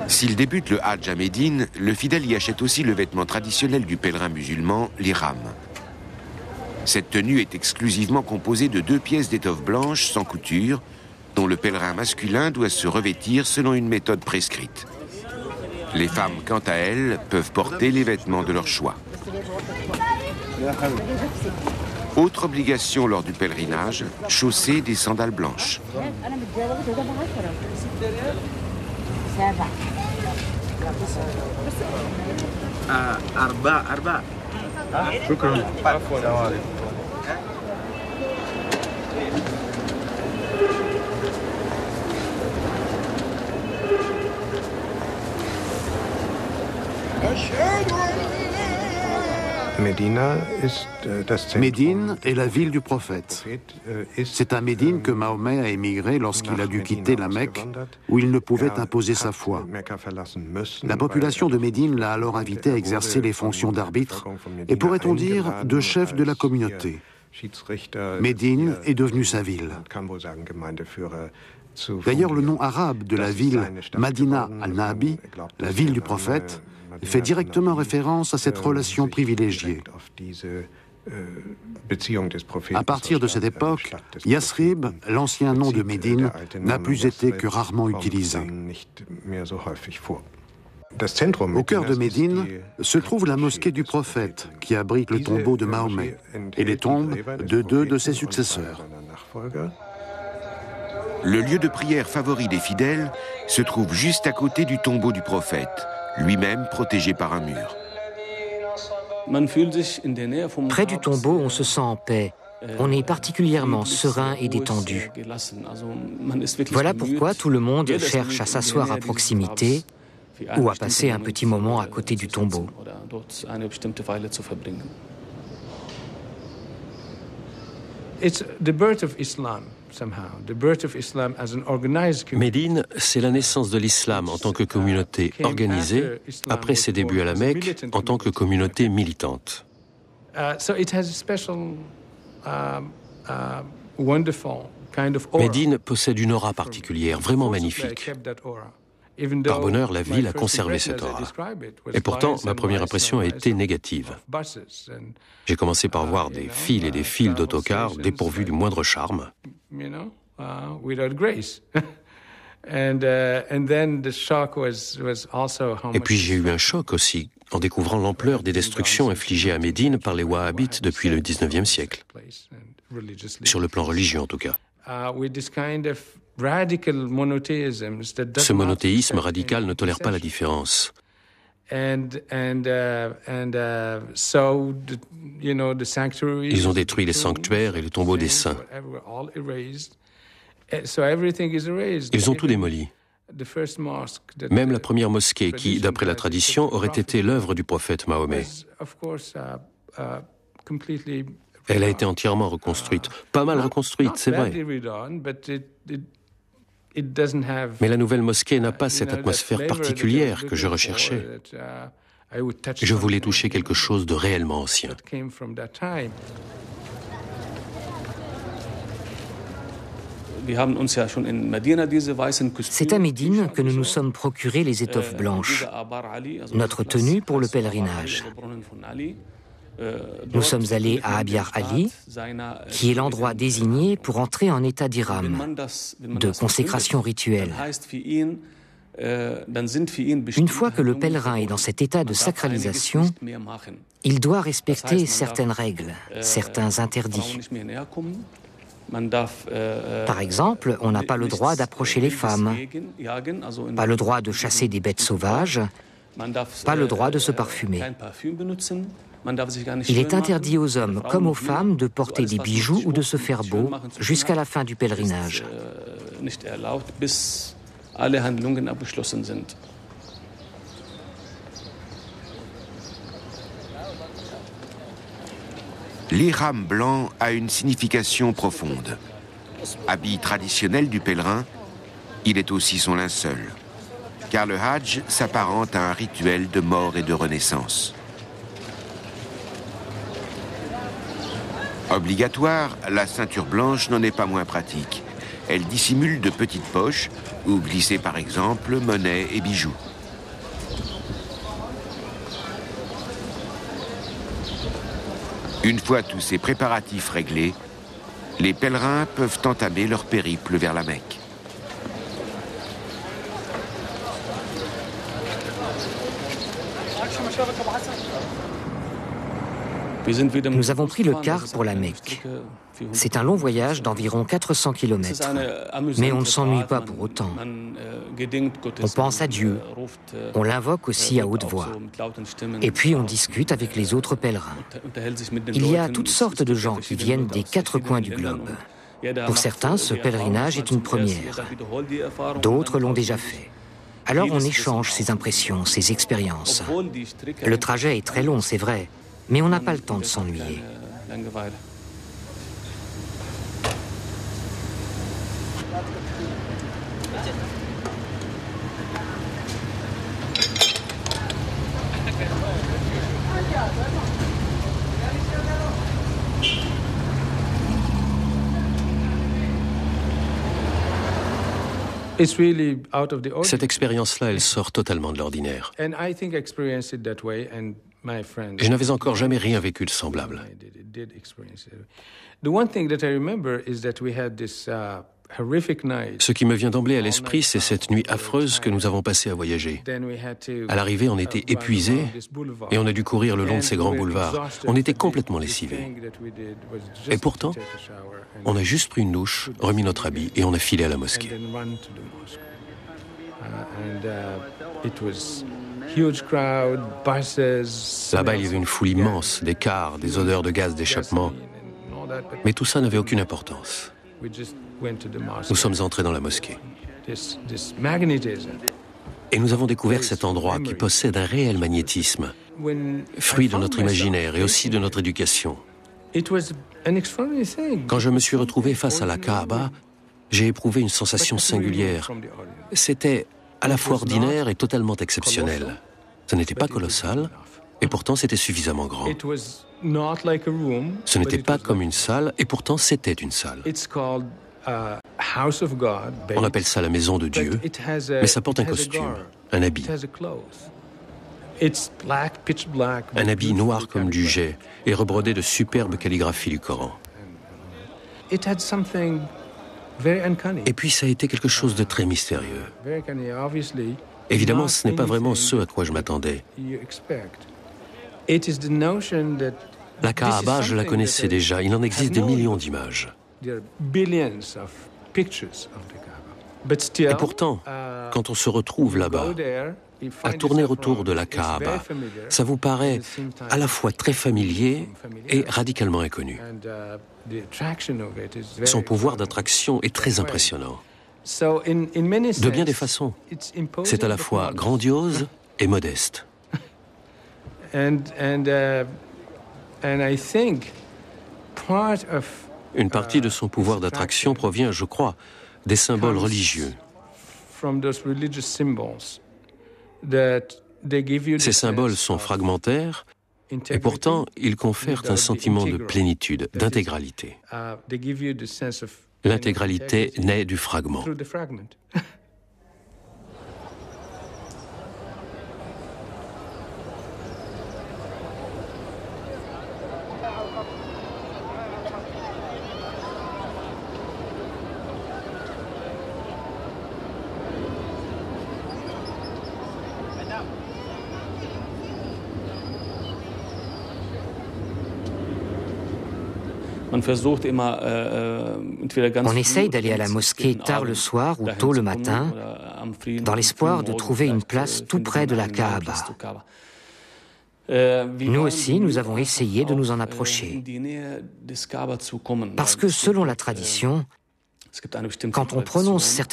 S'il débute le Hadj à Médine, le fidèle y achète aussi le vêtement traditionnel du pèlerin musulman, l'ihram. Cette tenue est exclusivement composée de 2 pièces d'étoffe blanche sans couture, dont le pèlerin masculin doit se revêtir selon une méthode prescrite. Les femmes, quant à elles, peuvent porter les vêtements de leur choix. Autre obligation lors du pèlerinage, chausser des sandales blanches. Médine est la ville du prophète. C'est à Médine que Mahomet a émigré lorsqu'il a dû quitter la Mecque, où il ne pouvait imposer sa foi. La population de Médine l'a alors invité à exercer les fonctions d'arbitre et, pourrait-on dire, de chef de la communauté. Médine est devenue sa ville. D'ailleurs, le nom arabe de la ville, Madina al-Nabi, la ville du prophète, fait directement référence à cette relation privilégiée. À partir de cette époque, Yasrib, l'ancien nom de Médine, n'a plus été que rarement utilisé. Au cœur de Médine se trouve la mosquée du prophète, qui abrite le tombeau de Mahomet et les tombes de 2 de ses successeurs. Le lieu de prière favori des fidèles se trouve juste à côté du tombeau du prophète, lui-même protégé par un mur. Près du tombeau, on se sent en paix. On est particulièrement serein et détendu. Voilà pourquoi tout le monde cherche à s'asseoir à proximité ou à passer un petit moment à côté du tombeau. Médine, c'est la naissance de l'islam en tant que communauté organisée, après ses débuts à la Mecque, en tant que communauté militante. Médine possède une aura particulière, vraiment magnifique. Par bonheur, la ville a conservé cette aura. Et pourtant, ma première impression a été négative. J'ai commencé par voir des files et des files d'autocars dépourvus du moindre charme. Et puis j'ai eu un choc aussi, en découvrant l'ampleur des destructions infligées à Médine par les Wahhabites depuis le XIXe siècle. Sur le plan religieux, en tout cas. Ce monothéisme radical ne tolère pas la différence. Ils ont détruit les sanctuaires et les tombeaux des saints. Ils ont tout démoli. Même la première mosquée qui, d'après la tradition, aurait été l'œuvre du prophète Mahomet. Elle a été entièrement reconstruite. Pas mal reconstruite, c'est vrai. Mais la nouvelle mosquée n'a pas cette atmosphère particulière que je recherchais. Je voulais toucher quelque chose de réellement ancien. C'est à Médine que nous nous sommes procurés les étoffes blanches, notre tenue pour le pèlerinage. Nous sommes allés à Abyar Ali, qui est l'endroit désigné pour entrer en état d'ihram, de consécration rituelle. Une fois que le pèlerin est dans cet état de sacralisation, il doit respecter certaines règles, certains interdits. Par exemple, on n'a pas le droit d'approcher les femmes, pas le droit de chasser des bêtes sauvages, pas le droit de se parfumer. Il est interdit aux hommes comme aux femmes de porter des bijoux ou de se faire beau jusqu'à la fin du pèlerinage. L'ihram blanc a une signification profonde. Habit traditionnel du pèlerin, il est aussi son linceul. Car le Hadj s'apparente à un rituel de mort et de renaissance. Obligatoire, la ceinture blanche n'en est pas moins pratique. Elle dissimule de petites poches où glisser par exemple monnaie et bijoux. Une fois tous ces préparatifs réglés, les pèlerins peuvent entamer leur périple vers la Mecque. Nous avons pris le car pour la Mecque. C'est un long voyage d'environ 400 km. Mais on ne s'ennuie pas pour autant. On pense à Dieu. On l'invoque aussi à haute voix. Et puis on discute avec les autres pèlerins. Il y a toutes sortes de gens qui viennent des 4 coins du globe. Pour certains, ce pèlerinage est une première. D'autres l'ont déjà fait. Alors on échange ses impressions, ses expériences. Le trajet est très long, c'est vrai, mais on n'a pas le temps de s'ennuyer. Cette expérience-là, elle sort totalement de l'ordinaire. Je n'avais encore jamais rien vécu de semblable. Ce qui me vient d'emblée à l'esprit, c'est cette nuit affreuse que nous avons passée à voyager. À l'arrivée, on était épuisés et on a dû courir le long de ces grands boulevards. On était complètement lessivés. Et pourtant, on a juste pris une douche, remis notre habit et on a filé à la mosquée. Là-bas, il y avait une foule immense, des cars, des odeurs de gaz d'échappement. Mais tout ça n'avait aucune importance. Nous sommes entrés dans la mosquée. Et nous avons découvert cet endroit qui possède un réel magnétisme, fruit de notre imaginaire et aussi de notre éducation. Quand je me suis retrouvé face à la Kaaba, j'ai éprouvé une sensation singulière. C'était à la fois ordinaire et totalement exceptionnel. Ce n'était pas colossal, et pourtant c'était suffisamment grand. Ce n'était pas comme une salle, et pourtant c'était une salle. On appelle ça la maison de Dieu, mais ça porte un costume, un habit. Un habit noir comme du jais et rebrodé de superbes calligraphies du Coran. Et puis ça a été quelque chose de très mystérieux. Évidemment, ce n'est pas vraiment ce à quoi je m'attendais. La Kaaba, je la connaissais déjà. Il en existe des millions d'images. Et pourtant, quand on se retrouve là-bas, à tourner autour de la Kaaba, ça vous paraît à la fois très familier et radicalement inconnu. Son pouvoir d'attraction est très impressionnant. De bien des façons, c'est à la fois grandiose et modeste. Une partie de son pouvoir d'attraction provient, je crois, des symboles religieux. Ces symboles sont fragmentaires et pourtant ils confèrent un sentiment de plénitude, d'intégralité. L'intégralité naît du fragment. On essaye d'aller à la mosquée tard le soir ou tôt le matin, dans l'espoir de trouver une place tout près de la Kaaba. Nous aussi, nous avons essayé de nous en approcher. Parce que selon la tradition, quand on prononce certaines